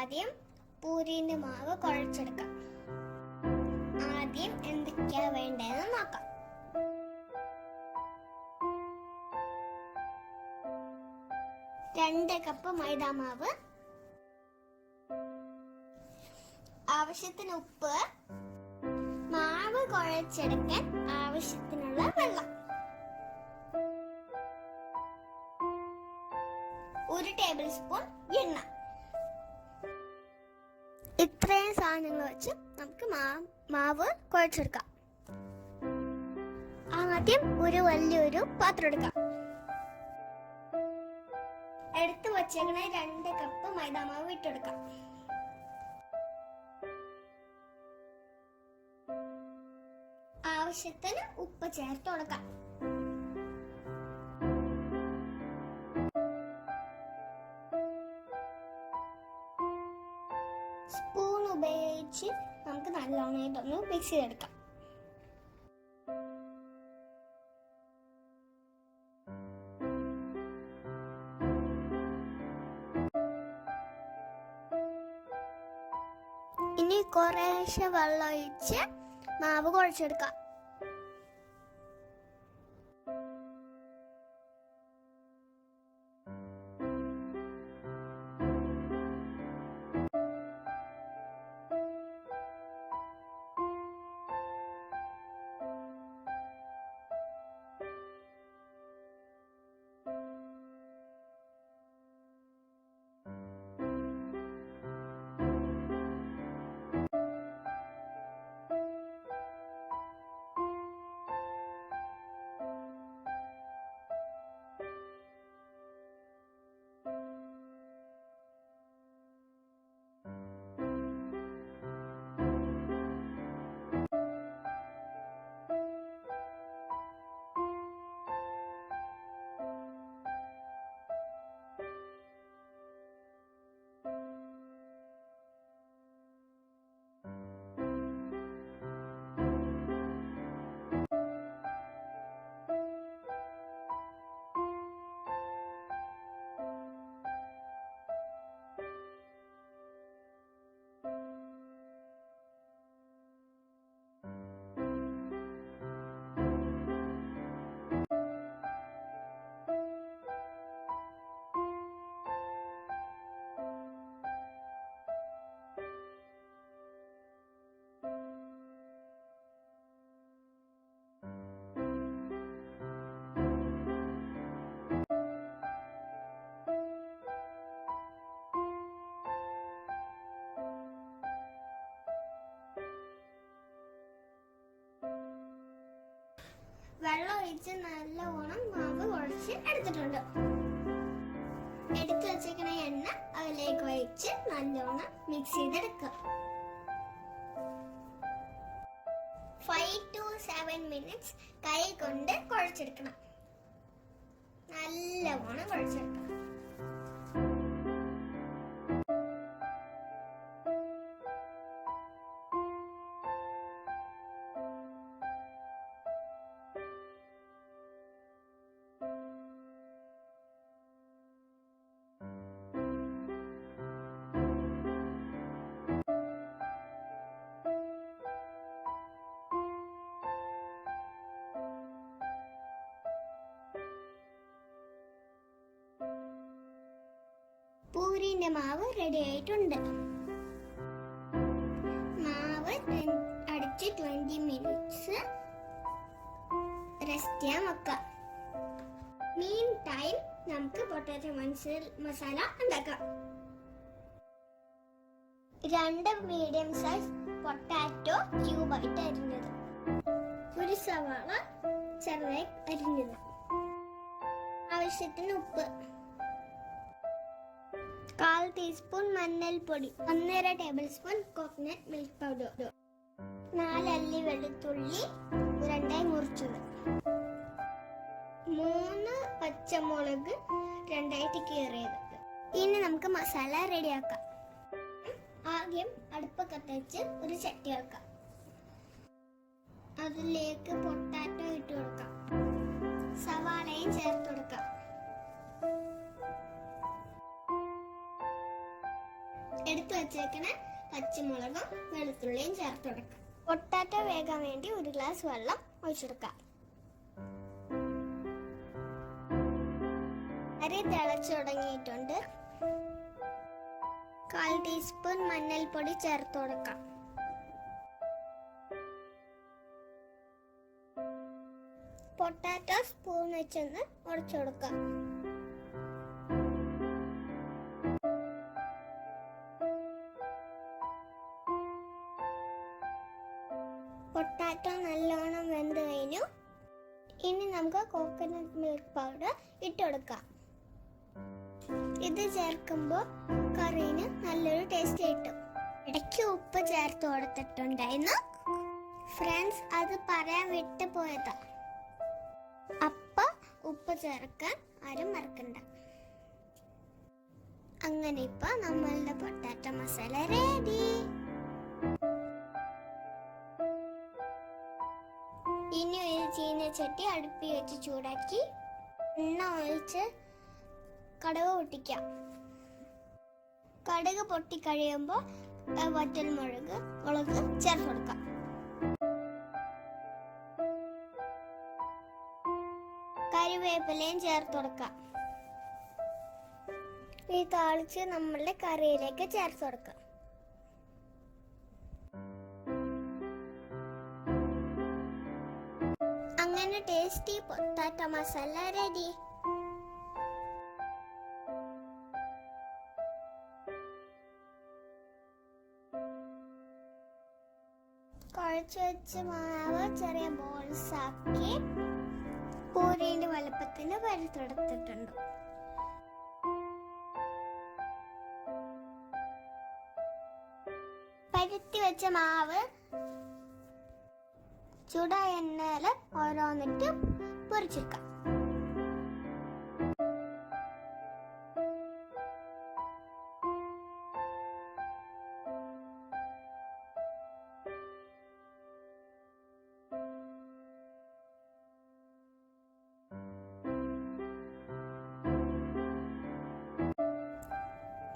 ആദ്യം പൂരിന്റെ മാവ് കുഴച്ചെടുക്കാം. ആദ്യം എന്തൊക്കെയാ വേണ്ടതെന്ന് നോക്കാം. 2 കപ്പ് മൈദാമാവ്, ആവശ്യത്തിന് ഉപ്പ്, മാവ് കുഴച്ചെടുക്കാൻ ആവശ്യത്തിനുള്ള വെള്ളം, 1 ടേബിൾ സ്പൂൺ എണ്ണ. ഇത്രയും സാധനങ്ങൾ വെച്ച് നമുക്ക് മാവ് കുഴച്ചെടുക്കാം. ആദ്യം ഒരു വലിയൊരു പാത്രം എടുക്കാം. എടുത്തു വച്ചേക്കണ 2 കപ്പ് മൈദാമാവ് ഇട്ടെടുക്കാം. ആവശ്യത്തിന് ഉപ്പ് ചേർത്ത് കൊടുക്കാം. സ്പൂൺ ഉപയോഗിച്ച് നമുക്ക് നല്ലോണം ഇതൊന്ന് മിക്സ് ചെയ്തെടുക്കാം. ഇനി കുറേശ്ശെ വെള്ളം ഒഴിച്ച് മാവ് കുഴച്ചെടുക്കാം. വെള്ളം ഒഴിച്ച് നല്ലവണ്ണം മാവ് കുഴച്ച് എടുത്തിട്ടുണ്ട്. എടുത്തു വച്ചേക്കണ എണ്ണ അതിലേക്ക് ഒഴിച്ച് നല്ലവണ്ണം മിക്സ് ചെയ്തെടുക്കുക. 5 to 7 minutes കൈ കൊണ്ട് കുഴച്ചെടുക്കണം. നല്ലവണ്ണം കുഴച്ചെടുക്കണം. പൂരിന്റെ മാവ് റെഡി ആയിട്ടുണ്ട്. മാവ് അടിച്ച് 20 മിനിറ്റ്സ് റെസ്റ്റ് ചെയ്യാൻ വെക്കാം. മീൻ ടൈം നമുക്ക് പൊട്ടാറ്റോ മസാല ഉണ്ടാക്കാം. 2 മീഡിയം സൈസ് പൊട്ടാറ്റോ ക്യൂബായിട്ട് അരിഞ്ഞത്, 1 സവാള ചെറുതായി അരിഞ്ഞത്, ആവശ്യത്തിന് ഉപ്പ്, 1/4 ടീസ്പൂൺ മഞ്ഞൾപ്പൊടി, 1.5 table spoon coconut milk powder, 4 അല്ലി വെളുത്തുള്ളി 2 മുറിച്ചത്, 3 പച്ചമുളക് 2 കീറിയത്. ഇനി നമുക്ക് മസാല റെഡിയാക്കാം. ആദ്യം അടുപ്പ് കത്തിച്ച് ഒരു ചട്ടി വെക്കാം. അതിലേക്ക് പൊട്ടാറ്റോ ഇട്ട് കൊടുക്കാം. സവാളയും ചേർത്ത് കൊടുക്കാം. എടുത്തു വച്ചേക്കണ പച്ചമുളകും വെളുത്തുള്ളിയും ചേർത്ത് കൊടുക്കാം. പൊട്ടാറ്റോ വേകാൻ വേണ്ടി 1 ഗ്ലാസ് വെള്ളം ഒഴിച്ചെടുക്കാം. അരി തിളച്ചു തുടങ്ങിയിട്ടുണ്ട്. 1/4 ടീസ്പൂൺ മഞ്ഞൾപ്പൊടി ചേർത്ത് കൊടുക്കാം. പൊട്ടാറ്റോ സ്പൂൺ വെച്ചൊന്ന് ഉടച്ചു കൊടുക്കാം. പൊട്ടാറ്റോ നല്ലോണം വെന്ത് കഴിഞ്ഞു. ഇനി നമുക്ക് കോക്കനട്ട് മിൽക്ക് പൗഡർ ഇട്ട് കൊടുക്കാം. ഇത് ചേർക്കുമ്പോൾ കറിന് നല്ലൊരു ടേസ്റ്റ് കിട്ടും. ഇടയ്ക്ക് ഉപ്പ് ചേർത്ത് കൊടുത്തിട്ടുണ്ടായിരുന്നു. ഫ്രണ്ട്സ്, അത് പറയാൻ വിട്ടുപോയതാ. അപ്പൊ ഉപ്പ് ചേർക്കാൻ ആരും മറക്കണ്ട. അങ്ങനെ ഇപ്പൊ നമ്മളുടെ പൊട്ടാറ്റോ മസാല റെഡി. ഇനി ഒരു ചീനച്ചട്ടി അടുപ്പിൽ വെച്ച് ചൂടാക്കി എണ്ണ ഒഴിച്ച് കടുക് പൊട്ടിക്കാം. കടുക് പൊട്ടി കഴിയുമ്പോൾ വറ്റൽമുളക് ചേർത്ത് കൊടുക്കാം. കറിവേപ്പിലയും ചേർത്ത് കൊടുക്കാം. ഈ താളിച്ച് നമ്മളുടെ കറിയിലേക്ക് ചേർത്ത് കൊടുക്കാം. അങ്ങനെ ടേസ്റ്റി പൊട്ടാറ്റോ മസാല റെഡി. കുഴച്ച് വെച്ച് മാവ് ചെറിയ ബോൾസ് ആക്കി പൂരിന്റെ വലുപ്പത്തിന് പരുത്തെടുത്തിട്ടുണ്ട്. പരുത്തി വെച്ച മാവ് ചൂടായ എണ്ണയിൽ ഓരോന്നിട്ട് പൊരിച്ചെടുക്കാം.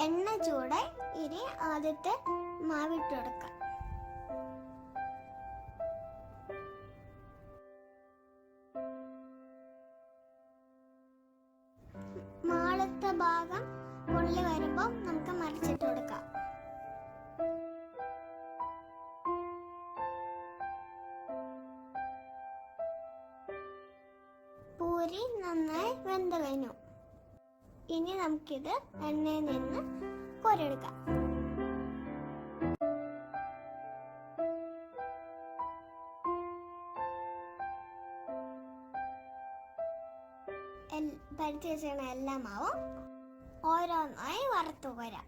എണ്ണ ചൂടായി ഇനി ആദ്യത്തെ മാവിട്ട് കൊടുക്കാം. മാളത്തെ ഭാഗം പൊള്ളി വരുമ്പോൾ നമുക്ക് മറിച്ചിട്ട് കൊടുക്കാം. പൂരി നന്നായി വെന്ത് കഴിഞ്ഞു. ഇനി നമുക്കിത് എണ്ണയിൽ നിന്ന് കോരിയെടുക്കാം. പരുത്തി വെച്ച എല്ലാ മാവും ഓരോന്നായി വറുത്തു കോരാം.